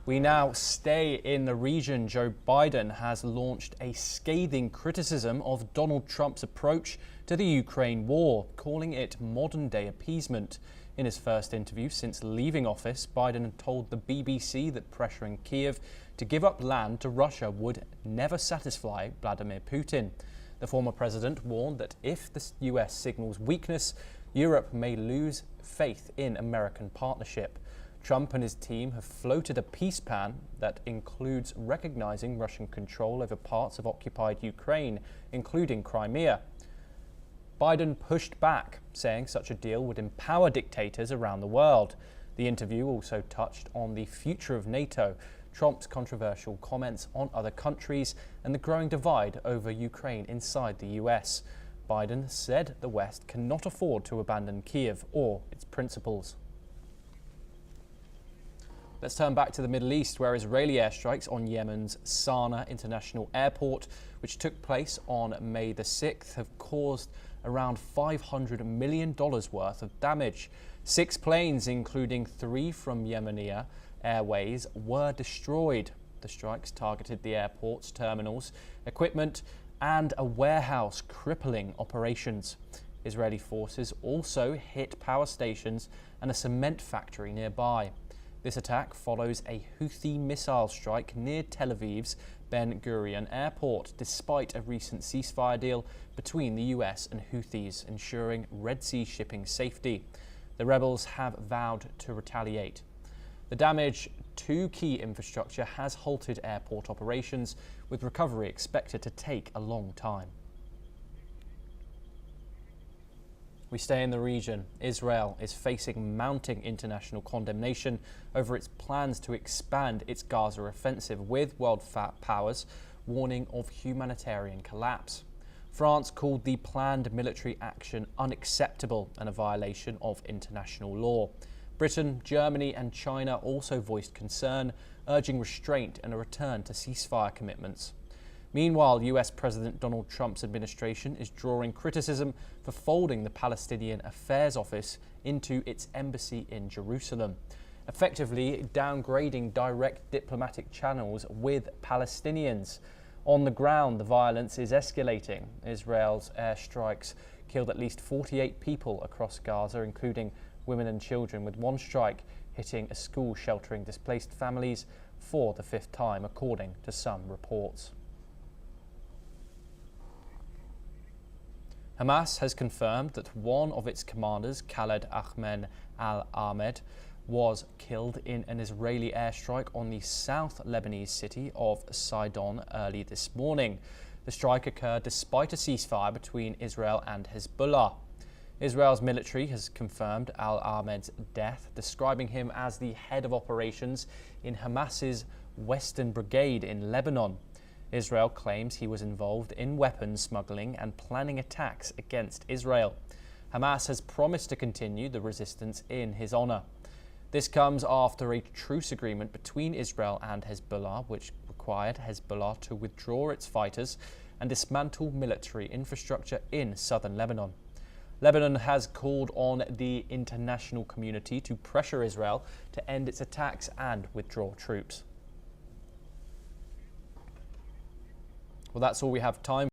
We now stay in the region. Joe Biden has launched a scathing criticism of Donald Trump's approach to the Ukraine war, calling it modern-day appeasement. In his first interview since leaving office, Biden told the BBC that pressuring Kiev to give up land to Russia would never satisfy Vladimir Putin. The former president warned that if the US signals weakness, Europe may lose faith in American partnership. Trump and his team have floated a peace plan that includes recognizing Russian control over parts of occupied Ukraine, including Crimea. Biden pushed back, saying such a deal would empower dictators around the world. The interview also touched on the future of NATO, Trump's controversial comments on other countries, and the growing divide over Ukraine inside the US. Biden said the West cannot afford to abandon Kiev or its principles. Let's turn back to the Middle East, where Israeli airstrikes on Yemen's Sana'a International Airport, which took place on May the 6th, have caused around $500 million worth of damage. 6 planes, including 3 from Yemeni Airways, were destroyed. The strikes targeted the airport's terminals, equipment, and a warehouse, crippling operations. Israeli forces also hit power stations and a cement factory nearby. This attack follows a Houthi missile strike near Tel Aviv's Ben Gurion airport, despite a recent ceasefire deal between the US and Houthis, ensuring Red Sea shipping safety. The rebels have vowed to retaliate. The damage to key infrastructure has halted airport operations, with recovery expected to take a long time. We stay in the region. Israel is facing mounting international condemnation over its plans to expand its Gaza offensive, with world powers warning of humanitarian collapse. France called the planned military action unacceptable and a violation of international law. Britain, Germany and China also voiced concern, urging restraint and a return to ceasefire commitments. Meanwhile, US President Donald Trump's administration is drawing criticism for folding the Palestinian Affairs Office into its embassy in Jerusalem, effectively downgrading direct diplomatic channels with Palestinians. On the ground, the violence is escalating. Israel's airstrikes killed at least 48 people across Gaza, including women and children, with one strike hitting a school sheltering displaced families for the 5th time, according to some reports. Hamas has confirmed that one of its commanders, Khaled Ahmed al-Ahmed, was killed in an Israeli airstrike on the South Lebanese city of Sidon early this morning. The strike occurred despite a ceasefire between Israel and Hezbollah. Israel's military has confirmed al-Ahmed's death, describing him as the head of operations in Hamas's Western Brigade in Lebanon. Israel claims he was involved in weapons smuggling and planning attacks against Israel. Hamas has promised to continue the resistance in his honor. This comes after a truce agreement between Israel and Hezbollah, which required Hezbollah to withdraw its fighters and dismantle military infrastructure in southern Lebanon. Lebanon has called on the international community to pressure Israel to end its attacks and withdraw troops. Well, that's all we have time